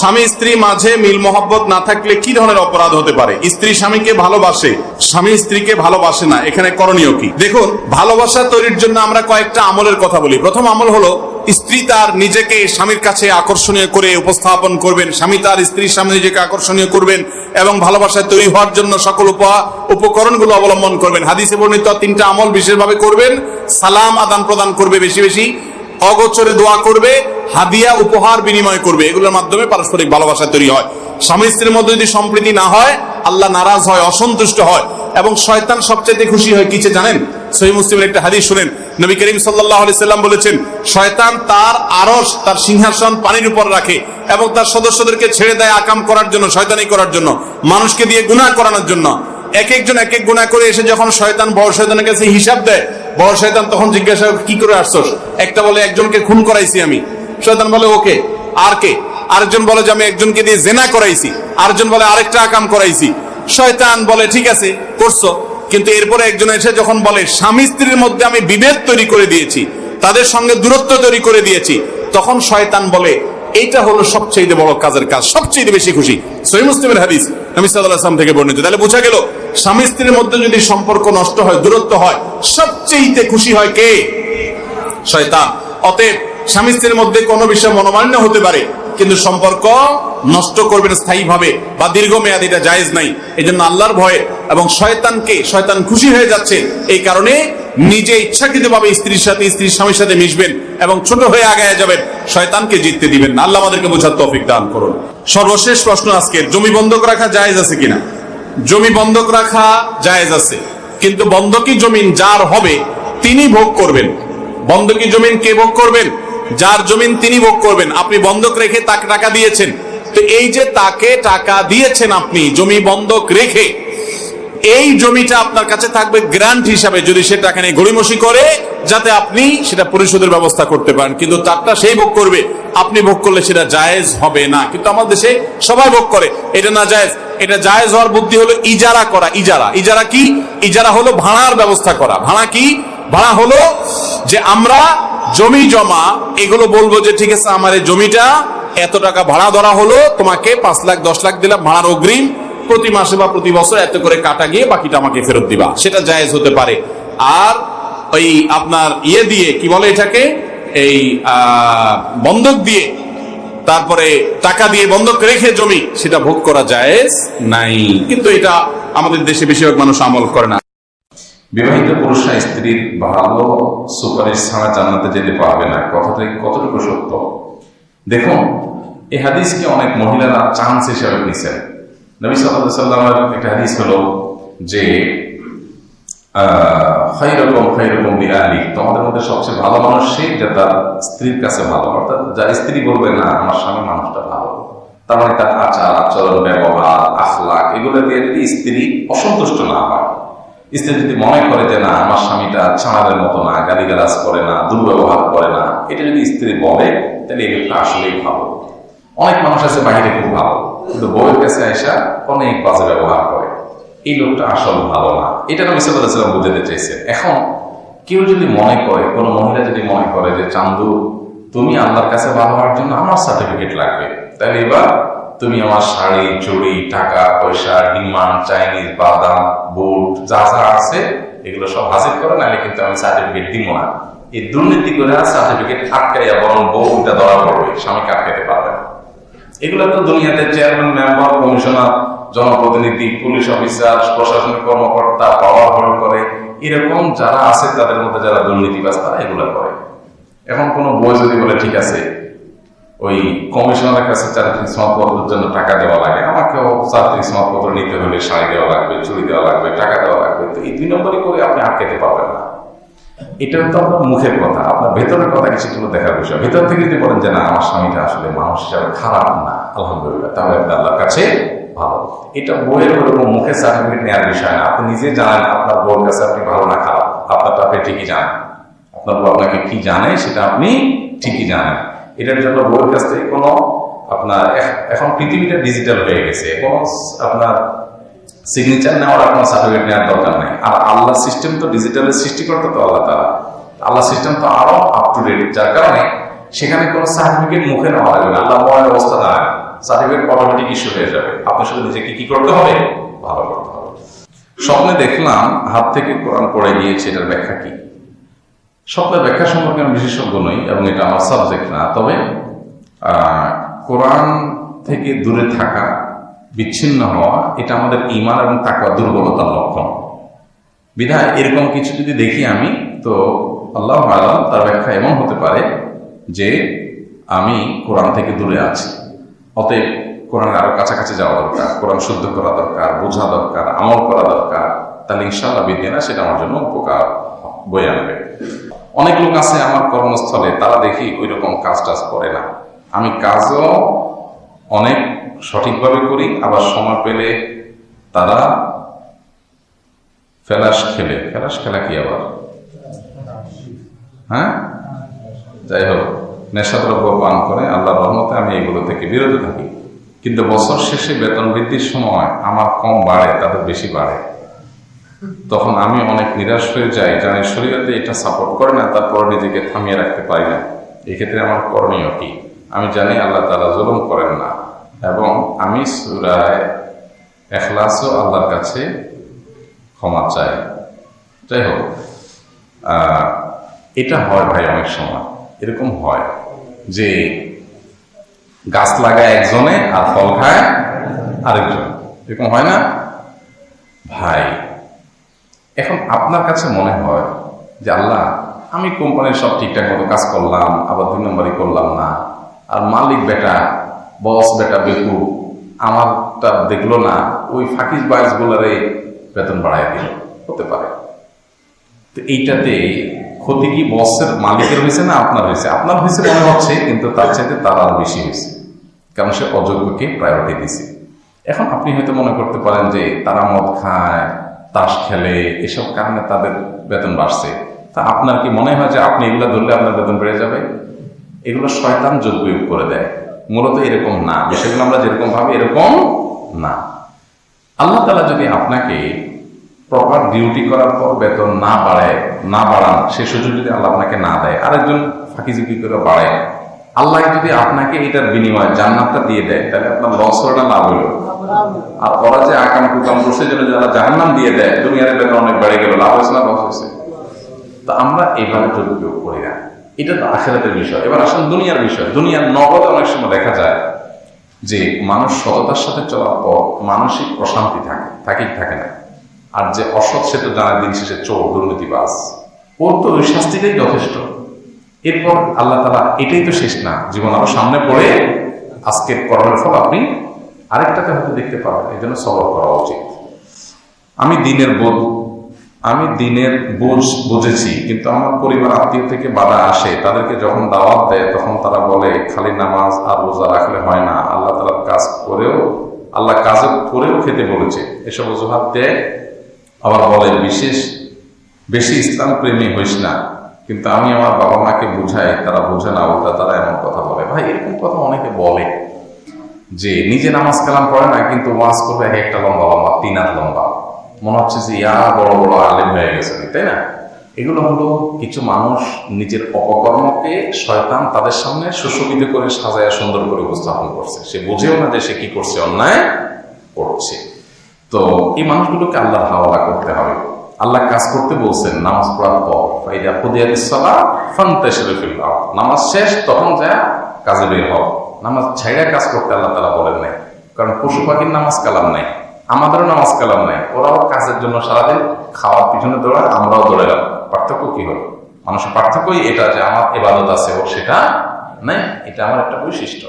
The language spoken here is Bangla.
স্বামী স্ত্রী মাঝে মিল মহব্বত না থাকলে কি ধরনের অপরাধ হতে পারে? স্ত্রী স্বামীকে ভালোবাসে, স্বামী স্ত্রীকে ভালোবাসে না, এখানে করণীয় কি? দেখুন, ভালোবাসা তৈরির জন্য আমরা কয়েকটা আমলের কথা বলি। প্রথম আমল হলো স্ত্রী তার নিজেকে স্বামীর কাছে আকর্ষণীয় করে উপস্থাপন করবেন, স্বামী তার স্ত্রীর সামনে নিজেকে আকর্ষণীয় করবেন এবং ভালোবাসায় তৈরি হওয়ার জন্য সকল উপকরণগুলো অবলম্বন করবেন। হাদিসে বর্ণিত 3টা আমল বিশেষভাবে করবেন। সালাম আদান প্রদান করবে বেশি বেশি, অগোচরে দোয়া করবে, হাদিয়া উপহার বিনিময় করবে। এগুলোর মাধ্যমে পারস্পরিক ভালোবাসা তৈরি হয়। স্বামী স্ত্রীর মধ্যে যদি সম্প্রীতি না হয়, আল্লাহ নারাজ হয়, অসন্তুষ্ট হয় এবং শয়তান সবচেয়ে খুশি হয় কিসে জানেন? সহিহ মুসলিমের একটা হাদিস শুনেন। নবী করিম সাল্লাল্লাহু আলাইহি সাল্লাম বলেছেন, শয়তান তার আরশ, তার সিংহাসন পানির উপর রাখে এবং তার সদস্যদেরকে ছেড়ে দেয় আকাম করার জন্য, শয়তানি করার জন্য, মানুষকে দিয়ে গুনাহ করানোর জন্য। এক একজন এক এক গুনাহ করে এসে যখন শয়তান বড় শয়তানের কাছে হিসাব দেয়, বড় শয়তান তখন জিজ্ঞাসা কি করে আসছস? একটা বলে একজনকে খুন করাইছি আমি। শয়তান বলে ওকে, আর কে? আরেকজন বলে যে আমি একজনকে দিয়ে জেনা করাইছি। আরেকজন বলে আরেকটা আকাম করাইছি। শয়তান বলে ঠিক আছে করছো, কিন্তু এরপরে একজন এসে যখন বলে স্বামী স্ত্রীর মধ্যে আমি বিভেদ তৈরি করে দিয়েছি, তাদের সঙ্গে দূরত্ব তৈরি করে দিয়েছি, তখন শয়তান বলে এইটা হলো সবচেয়ে বড় কাজের কাজ, সবচেয়ে বেশি খুশি। সহিহ মুসলিমের হাদিস, নবী সাল্লাল্লাহু আলাইহি ওয়াসাল্লাম থেকে বর্ণিত। তাহলে বোঝা গেল স্বামী স্ত্রীর মধ্যে যদি সম্পর্ক নষ্ট হয়, দূরত্ব হয়, সবচেয়ে খুশি হয় কে? শয়তান। অতএব স্বামী স্ত্রীর মধ্যে কোনো বিষয় মনোমালিন্য হতে পারে, কিন্তু সম্পর্ক নষ্ট করবেন স্থায়ীভাবে বা দীর্ঘমেয়াদী, এটা জায়েজ নাই। এই জন্য আল্লাহর ভয়ে এবং শয়তান খুশি হয়ে যাচ্ছে এই কারণে নিজে ইচ্ছাকৃতভাবে স্ত্রীর সাথে, স্ত্রীর স্বামীর সাথে মিশবেন এবং ছোট হয়ে আগায় যাবেন, শয়তানকে জিততে দিবেন না। আল্লাহ আমাদেরকে বোঝার তৌফিক দান করুন। সর্বশেষ প্রশ্ন আজকের, জমি বন্ধক রাখা জায়েজ আছে কিনা? জমি বন্ধক রাখা জায়েজ আছে, কিন্তু বন্ধকি জমিন যার হবে তিনি ভোগ করবেন। বন্ধকি জমিন কে ভোগ করবেন? যার জমিন তিনি ভোগ করবেন। আপনি বন্ধক রেখে তাকে টাকা দিয়েছেন, তো এই যে তাকে টাকা দিয়েছেন আপনি জমি বন্ধক রেখে, এই জমিটা আপনার কাছে থাকবে গ্রান্ট হিসাবে, যদি সে টাকা নিয়ে গড়িমসি করে, যাতে আপনি সেটা পরিশোধের ব্যবস্থা করতে পারেন। কিন্তু তারটা সেই ভোগ করবে, আপনি ভোগ করলে সেটা জায়েজ হবে না। কিন্তু আমাদের দেশে সবাই ভোগ করে, এটা না জায়েজ। এটা জায়েজ হওয়ার বুদ্ধি হলো ইজারা করা। ইজারা কি? ইজারা হলো ভাড়ার ব্যবস্থা করা। ভাড়া কি? ভাড়া হলো যে আমরা জমি জমা এগুলো বলবো যে ঠিক আছে আমার এই জমিটা এত টাকা ভাড়া ধরা হলো, তোমাকে 5 লাখ 10 লাখ দিলাম ভাড়ার অগ্রিম, প্রতি মাসে বা প্রতি বছর এত করে কাটা গিয়ে বাকিটা আমাকে ফেরত দিবা, সেটা জায়েজ হতে পারে। আর ওই আপনার দিয়ে কি বলে এটাকে, এই বন্ধক দিয়ে, তারপরে টাকা দিয়ে বন্ধক রেখে জমি, সেটা ভোগ করা জায়েজ নাই। কিন্তু এটা আমাদের দেশে বেশিরভাগ মানুষ আমল করে না। বিবাহিত পুরুষরা স্ত্রীর ভালো সুপারিশ ছাড়া জান্নাতে যেতে পারবে না, কথাটা কতটুকু সত্য? দেখুন, এই হাদিসকে অনেক মহিলারা চান্স হিসাবে নিছেন। নবী সাল্লাল্লাহু আলাইহি ওয়াসাল্লামের একটা হাদিস হলো যে খায়রুকুম লিআহলি, তোমাদের মধ্যে সবচেয়ে ভালো মানুষ সে যে তার স্ত্রীর কাছে ভালো। অর্থাৎ যার স্ত্রী বলবে না আমার স্বামী মানুষটা ভালো, তার মানে তার আচার আচরণ, ব্যবহার, আখলাক, এগুলো দিয়ে যদি স্ত্রী অসন্তুষ্ট না হয়, স্ত্রী যদি মনে করে যে না আমার স্বামীটা ছাড়ার মতো না, গালিগালাজ করে না, দুর্ব্যবহার করে না, এটা যদি স্ত্রী বলে, তাহলে এগুলো আসলেই ভালো। অনেক মানুষ আছে বাহিরে খুব ভালো, কিন্তু বউয়ের কাছে এসে অনেক বাজে ব্যবহার করে, এই লোকটা আসল ভালো না। এটা নবী সাল্লাল্লাহু আলাইহি ওয়াসাল্লাম বুঝাতে চাইছেন। এখন কেউ যদি মনে করে, কোনো মহিলা যদি মনে করে যে চান্দু তুমি আল্লাহর কাছে ভালো হওয়ার জন্য আমার সার্টিফিকেট লাগবে, তাহলে এবার তুমি আমার শাড়ি, চুড়ি, টাকা পয়সা, ডিমান্ড, চাইনিজ, বাদাম, বুট যা যা আছে এগুলো সব হাজির করে, নাহলে কিন্তু আমি সার্টিফিকেট দিব না। এই দুর্নীতি করে সার্টিফিকেট আটকাইয়া বরং বউটা ধরা পড়বে, স্বামীকে আটকাইতে পারবে না। এগুলো তো দুনিয়াতে চেয়ারম্যান, মেম্বার, কমিশনার, জনপ্রতিনিধি, পুলিশ অফিসার, প্রশাসনিক কর্মকর্তা, পাওয়ার হোল্ড করে, এরকম যারা আছে তাদের মধ্যে যারা দুর্নীতিবাজ তারা এগুলো করে। এখন কোনো বই যদি বলে ঠিক আছে ওই কমিশনারের কাছে চাকরির সনদপত্রের জন্য টাকা দেওয়া লাগে, আমাকেও চাকরির সনদপত্র নিতে হলে শাড়ি দেওয়া লাগবে, চুড়ি দেওয়া লাগবে, টাকা দেওয়া লাগবে, তো এই 2 নম্বরই করে আপনি আটকাতে পারবেন না। এটা তো আপনার মুখের কথা, আপনার ভেতরের কথা কিছুগুলো দেখার বিষয়। ভেতর থেকে যদি বলেন যে না আমার স্বামীটা আসলে মানুষ হিসাবে খারাপ না, আলহামদুলিল্লাহ, তাহলে আপনি আল্লাহর কাছে ভালো। এটা বইয়ের ওরকম মুখে সার্টিফিকেট নেওয়ার বিষয় না। আপনি নিজে জানেন আপনার বউর কাছে আপনি ভালো না খারাপ, আপনারটা আপনি ঠিকই জানেন। আপনার বউ আপনাকে কি জানে সেটা আপনি ঠিকই জানেন। এটার জন্য বউয়ের কাছ থেকে কোনো আপনার, এখন পৃথিবীটা ডিজিটাল হয়ে গেছে, কোনো আপনার সিগনেচার নেওয়ার কোনো সার্টিফিকেট নেওয়ার দরকার নেই। আর আল্লাহ সিস্টেম তো ডিজিটালের সৃষ্টিকর্তা তো আল্লাহ তাআলা, আল্লাহ সিস্টেম তো আরো আপ টু ডেট, যার কারণে সেখানে কোনো সার্টিফিকেট মুখে নেওয়া লাগবে না। আল্লাহ মনের অবস্থা জানেন সার্টিফিকেট অটোমেটিক ইস্যু হয়ে যাবে। আপনার শুধু নিজেকে কি করতে হবে? ভালো করতে হবে। স্বপ্নে দেখলাম হাত থেকে কোরআন পড়ে গিয়েছে, এটার ব্যাখ্যা কি? স্বপ্নের ব্যাখ্যা সম্পর্কে আমি বিশেষজ্ঞ নই এবং এটা আমার সাবজেক্ট না। তবে কোরআন থেকে দূরে থাকা, বিচ্ছিন্ন হওয়া, এটা আমাদের ঈমান এবং তাকওয়া দুর্বলতার লক্ষণ। বিধায় এরকম কিছু যদি দেখি আমি, তো আল্লাহু আ'লাম তার ব্যাখ্যা এমন হতে পারে যে আমি কোরআন থেকে দূরে আছি, অতএব কোরআনের আরো কাছাকাছি যাওয়া দরকার, কোরআন শুদ্ধ করা দরকার, বোঝা দরকার, আমল করা দরকার। তাহলে ইনশাআল্লাহ বিদ্যা সেটা আমার জন্য উপকার বয়ে আনবে। অনেক লোক আছে আমার কর্মস্থলে, তারা দেখি ওই রকম কাজ টাজ করে না। আমি কাজও অনেক সঠিকভাবে করি, আবার সময় পেলে তারা ফেলাস খেলে। ফেলাস খেলা কি আবার? হ্যাঁ, যাই হোক, নেশাদ্রব্য পান করে। আল্লাহর রহমতে আমি এগুলো থেকে বিরত থাকি, কিন্তু বছর শেষে বেতন বৃদ্ধির সময় আমার কম বাড়ে, তাদের বেশি বাড়ে। তখন আমি অনেক নিরাশ হয়ে যাই, জানি শরীয়তে এটা সাপোর্ট করে না, তারপর নিজেকে থামিয়ে রাখতে পারি না। এক্ষেত্রে আমার করণীয় কি? আমি জানি আল্লাহ তাআলা জুলুম করেন না, এবং আমি সূরা ইখলাসও আল্লাহর কাছে ক্ষমা চাই। যাই হোক, এটা হয় ভাই, অনেক সময় এরকম হয় যে গাছ লাগায় একজনে আর ফল খায় আরেকজন, এরকম হয় না ভাই? এখন আপনার কাছে মনে হয় যে আল্লাহ, আমি কোম্পানির সব ঠিকঠাক মতো কাজ করলাম, আবার 2 নম্বরই করলাম না, আর মালিক বেটা, বস বেটা বেকু আমারটা দেখলো না, ওই ফাঁকিজ বাইজ গুলারে বেতন বাড়াই দিল। হতে পারে। তো এইটাতে ক্ষতি কি বসের, মালিকের হয়েছে না আপনার হয়েছে? আপনার হয়েছে মনে হচ্ছে, কিন্তু তার চাইতে তার আরো বেশি হয়েছে, কারণ সে অযোগ্যকে প্রায়োরিটি দিছে। এখন আপনি হয়তো মনে করতে পারেন যে তারা মদ খায়, তাস খেলে, এসব কারণে তাদের বেতন বাড়ছে। তা আপনার কি মনে হয় যে আপনি এগুলো ধরলে আপনার বেতন বেড়ে যাবে? এগুলো শয়তান যোগ বিয়োগ করে দেয়। মূলত এরকম না, বিষয়গুলো আমরা যেরকম ভাবি এরকম না। আল্লাহ তাআলা যদি আপনাকে প্রপার ডিউটি করার পর বেতন না বাড়ান, সে সুযোগ যদি আল্লাহ আপনাকে না দেয়, আরেকজন ফাঁকিঝুঁকি করে বাড়ায়, আল্লাহ যদি আপনাকে এটার বিনিময়ে জান্নাতটা দিয়ে দেয়, তাহলে আপনার লস হলো না লাভ হলো? আর ওরা যে আকাম কুকাম করছে জন্য যারা জাহান্নাম দিয়ে দেয়, দুনিয়ার বেতন অনেক বেড়ে গেল, লাভ হয়েছে না লস হয়েছে? তো আমরা এইভাবে যোগ করি না। এটা তো আখিরাতের বিষয়। এবার আসলে দুনিয়ার বিষয়। দুনিয়ার নগদে অনেক সময় দেখা যায় যে মানুষ সততার সাথে চলার পর মানসিক প্রশান্তি থাকে না। আর যে অসৎ, সে তো জানার দিন শেষে চোর, দুর্নীতিবাজ, ওর তো ওই শাস্তিটাই যথেষ্ট। এরপর আল্লাহ তাআলা, এটাই তো শেষ না, জীবন আরো সামনে পড়ে আজকের কর্মের ফল আপনি আরেকটাতে হয়তো দেখতে পাবেন। এই জন্য সবর করা উচিত। আমি দিনের বোঝ বুঝেছি, কিন্তু আমার পরিবার আত্মীয় থেকে বাধা আসে। তাদেরকে যখন দাওয়াত দেয়, তখন তারা বলে খালি নামাজ আর রোজা রাখলে হয় না, আল্লাহ কাজ করেও খেতে বলেছে, এসব অজুহাত দেয়। আবার বলে বেশি ইসলাম প্রেমী হইস না। কিন্তু আমি আমার বাবা মাকে বুঝাই, তারা বুঝে না, ওটা তারা এমন কথা বলে। ভাই, এরকম কথা অনেকে বলে যে নিজে নামাজ কালাম পড়ে না, কিন্তু ওয়াজ করবে একটা লম্বা 3 হাত লম্বা, মনে হচ্ছে যে বড় বড় আলেম হয়ে গেছে, তাই না? এগুলো হলো কিছু মানুষ নিজের অপকর্মকে শয়তান তাদের সামনে সুশোভিত করে সাজায় সুন্দর করে উপস্থাপন করছে। সে বুঝেও না যে সে কি করছে, অন্যায় করছে। তো এই মানুষগুলোকে আল্লাহর হাওয়ালা করতে হবে। আল্লাহ কাজ করতে বলছেন নামাজ পড়ার পর, নামাজ শেষ, তখন যা কাজে বের হও। নামাজ ছাইড়া কাজ করতে আল্লাহ তাআলা বলেন নাই, কারণ পশু পাখির নামাজ কালাম নাই, আমাদেরও নামাজ কালাম নাই। ওরাও কাজের জন্য সারাদিন খাওয়ার পিছনে দৌড়ায়, আমরাও দৌড়ে গেলাম। পার্থক্য কি হলো? মানুষের পার্থক্যই এটা যে আমার ইবাদত আছে, ওর সেটা নাই। এটা আমার একটা বৈশিষ্ট্য।